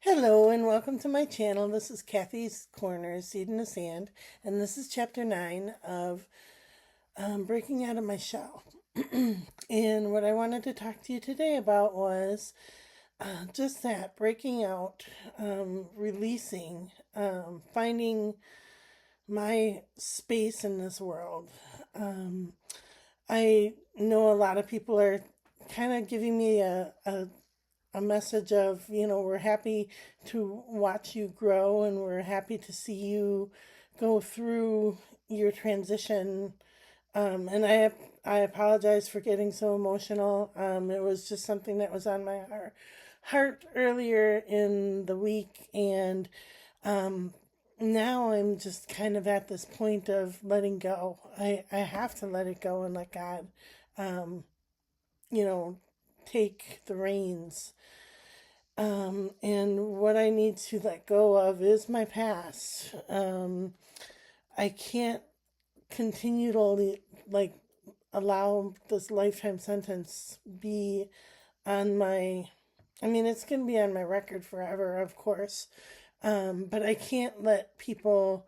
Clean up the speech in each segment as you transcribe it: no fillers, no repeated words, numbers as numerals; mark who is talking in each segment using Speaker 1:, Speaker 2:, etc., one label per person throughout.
Speaker 1: Hello and welcome to my channel. This is Kathy's Corner, Seed in the Sand, and this is chapter 9 of Breaking Out of My Shell. And what I wanted to talk to you today about was just that, breaking out, releasing, finding my space in this world. I know a lot of people are kind of giving me a message of, we're happy to watch you grow and we're happy to see you go through your transition. And I apologize for getting so emotional. It was just something that was on my heart earlier in the week. And now I'm just kind of at this point of letting go. I have to let it go and let God, um, you know, take the reins. And what I need to let go of is my past. I can't continue to like allow this lifetime sentence be on my. I mean, it's going to be on my record forever, of course. But I can't let people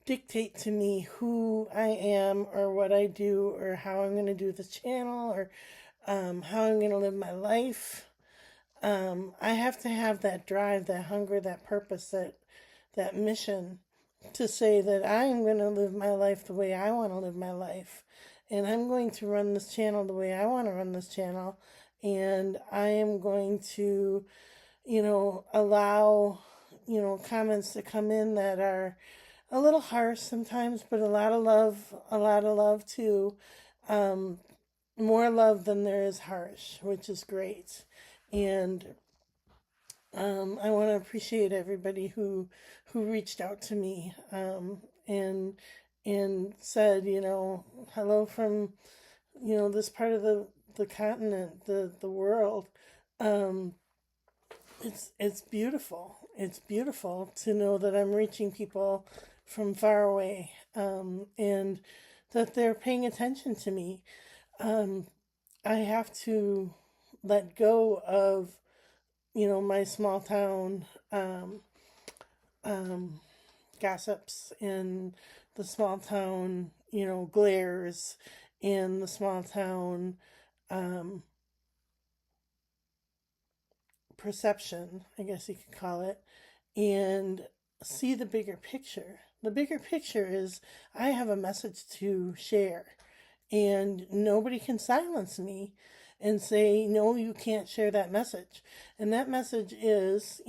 Speaker 1: dictate to me who I am or what I do or how I'm going to do the channel or how I'm going to live my life. I have to have that drive, that hunger, that purpose, that mission to say that I am going to live my life the way I want to live my life. And I'm going to run this channel the way I want to run this channel. And I am going to, allow, comments to come in that are a little harsh sometimes, but a lot of love too. Um, More love than there is harsh, which is great. And I want to appreciate everybody who reached out to me and said, hello from this part of the continent, the world. Um, it's beautiful. It's beautiful to know that I'm reaching people from far away, and that they're paying attention to me. Um, I have to let go of my small town um, gossips and the small town, glares and the small town um, perception, I guess you could call it, and see the bigger picture. The bigger picture is I have a message to share, and nobody can silence me and say, no, you can't share that message. And that message is,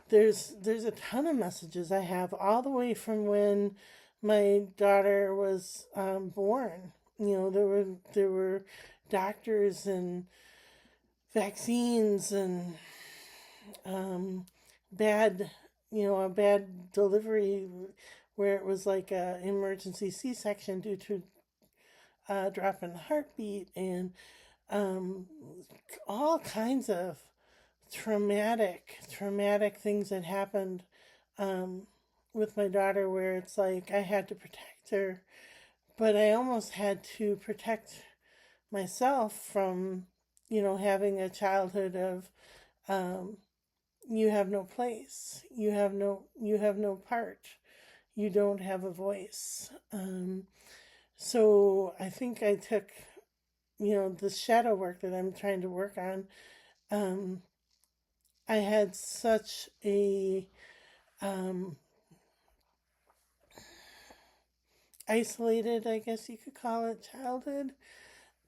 Speaker 1: there's a ton of messages I have all the way from when my daughter was born. There were doctors and vaccines and um, bad, a bad delivery where it was like a emergency C-section due to drop in the heartbeat and um, all kinds of traumatic things that happened um, with my daughter where it's like I had to protect her, but I almost had to protect myself from, having a childhood of um, you have no place, you have no part, you don't have a voice. So I think I took, the shadow work that I'm trying to work on. Um, I had such a um, isolated, I guess you could call it, childhood,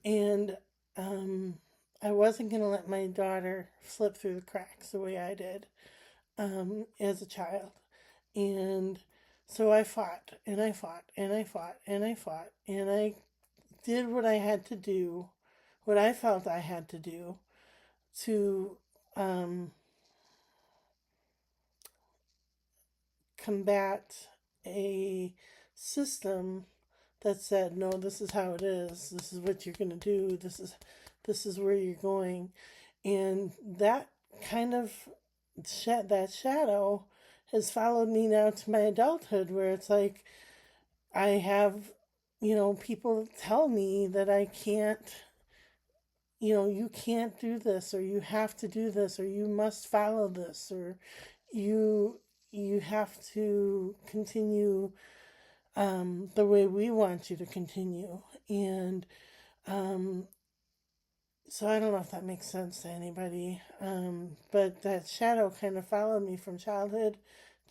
Speaker 1: and um, I wasn't going to let my daughter slip through the cracks the way I did as a child. And so I fought and I fought and I fought and I fought and I did what I had to do, what I felt I had to do to um, combat a system that said, no, this is how it is. This is what you're going to do. This is where you're going. And that kind of that shadow has followed me now to my adulthood where it's like I have, people tell me that I can't, you can't do this, or you have to do this, or you must follow this, or you you have to continue the way we want you to continue. And um, so I don't know if that makes sense to anybody, but that shadow kind of followed me from childhood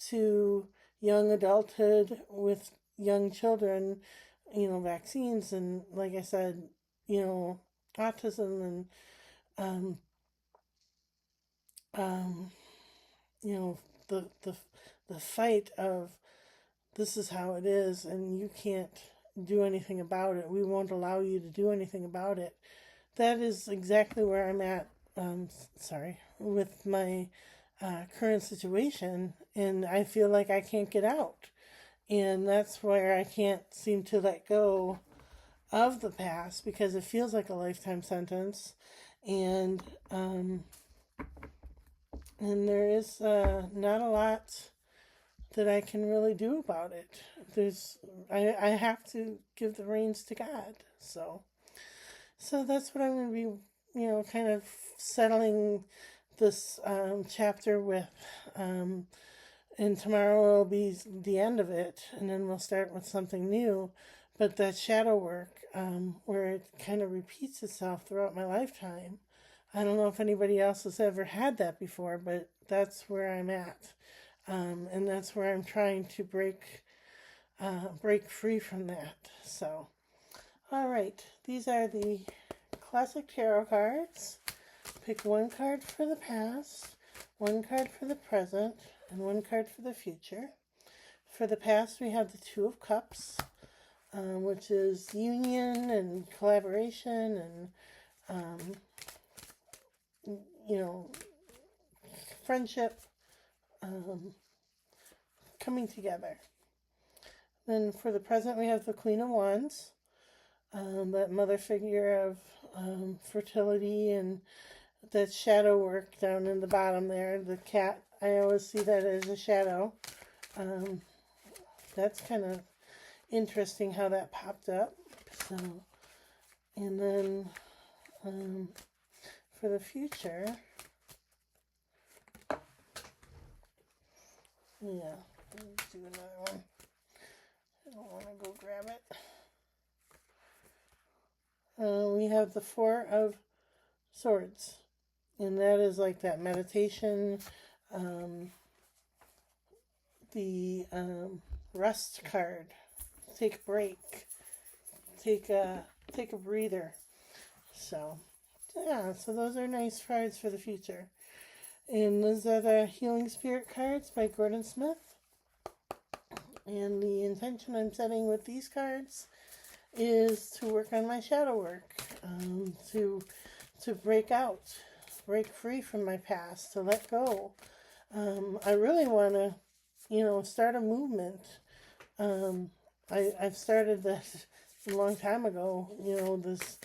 Speaker 1: to young adulthood with young children, vaccines, and like I said, autism, and um, um, you know, the the fight of this is how it is, and you can't do anything about it. We won't allow you to do anything about it. That is exactly where I'm at. Sorry, with my current situation, and I feel like I can't get out, and that's where I can't seem to let go of the past because it feels like a lifetime sentence, and and there is not a lot that I can really do about it. I have to give the reins to God. So that's what I'm going to be, kind of settling this chapter with. And tomorrow will be the end of it, and then we'll start with something new. But that shadow work, where it kind of repeats itself throughout my lifetime, I don't know if anybody else has ever had that before, but that's where I'm at. And that's where I'm trying to break free from that. So, all right, these are the classic tarot cards. Pick one card for the past, one card for the present, and one card for the future. For the past, we have the Two of Cups, which is union and collaboration and, friendship, coming together. Then for the present, we have the Queen of Wands, that mother figure of fertility and that shadow work down in the bottom there. The cat, I always see that as a shadow. That's kind of interesting how that popped up. So, and then for the future, yeah, let's do another one. I don't want to go grab it. We have the Four of Swords, and that is like that meditation, the rest card. Take a break. Take a breather. So, yeah. So those are nice cards for the future. And those are the Healing Spirit cards by Gordon Smith. And the intention I'm setting with these cards is to work on my shadow work, to break out, break free from my past, to let go. I really want to, start a movement. I've started this a long time ago. This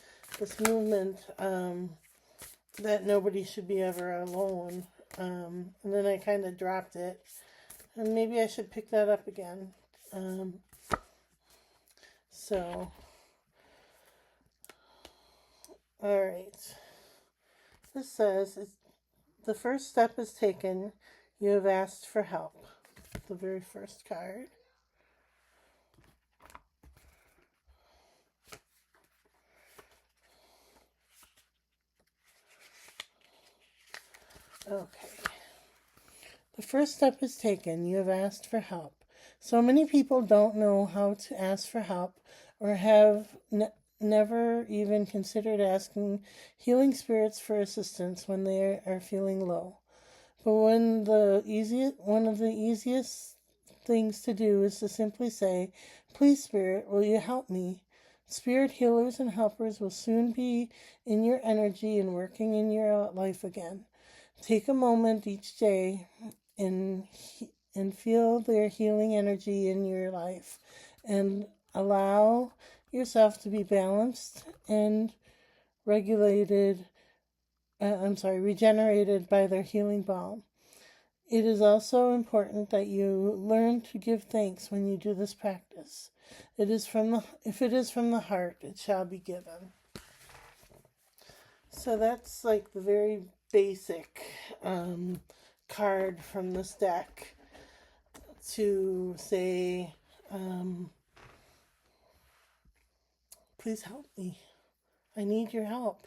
Speaker 1: movement that nobody should be ever alone. And then I kind of dropped it, and maybe I should pick that up again. So, all right. This says, the first step is taken. You have asked for help. The very first card. Okay. The first step is taken. You have asked for help. So many people don't know how to ask for help, or have never even considered asking healing spirits for assistance when they are feeling low. But one of the easiest things to do is to simply say, "Please, Spirit, will you help me?" Spirit healers and helpers will soon be in your energy and working in your life again. Take a moment each day and feel their healing energy in your life, and allow yourself to be balanced and regenerated by their healing balm. It is also important that you learn to give thanks when you do this practice. If it is from the heart, it shall be given. So that's like the very basic um, card from this deck to say, um, please help me. I need your help.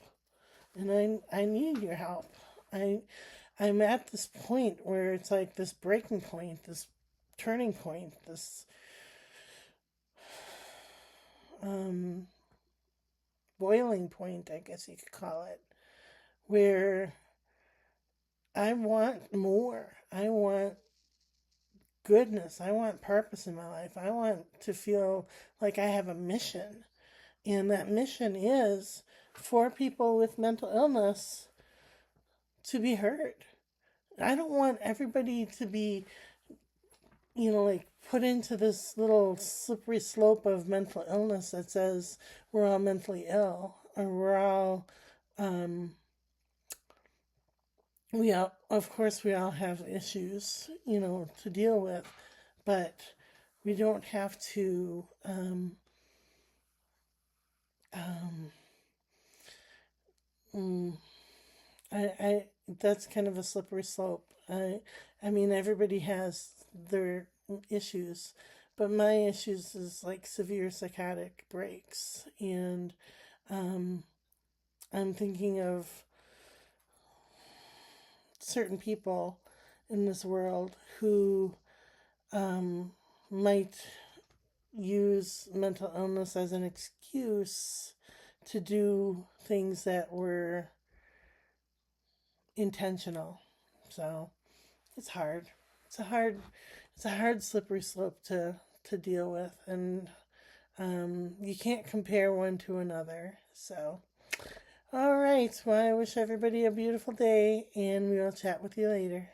Speaker 1: And I need your help. I I'm at this point where it's like this breaking point, this turning point, this um, boiling point, I guess you could call it, where I want more. I want goodness. I want purpose in my life. I want to feel like I have a mission. And that mission is for people with mental illness to be heard. I don't want everybody to be, like put into this little slippery slope of mental illness that says we're all mentally ill or we're all, um, of course, we all have issues, to deal with, but we don't have to, um, mm, I that's kind of a slippery slope. I mean, everybody has their issues, but my issues is like severe psychotic breaks, and um, I'm thinking of certain people in this world who um, might use mental illness as an excuse to do things that were intentional. So it's hard. It's a hard it's a hard slippery slope to deal with, and you can't compare one to another. So all right, well, I wish everybody a beautiful day, and we will chat with you later.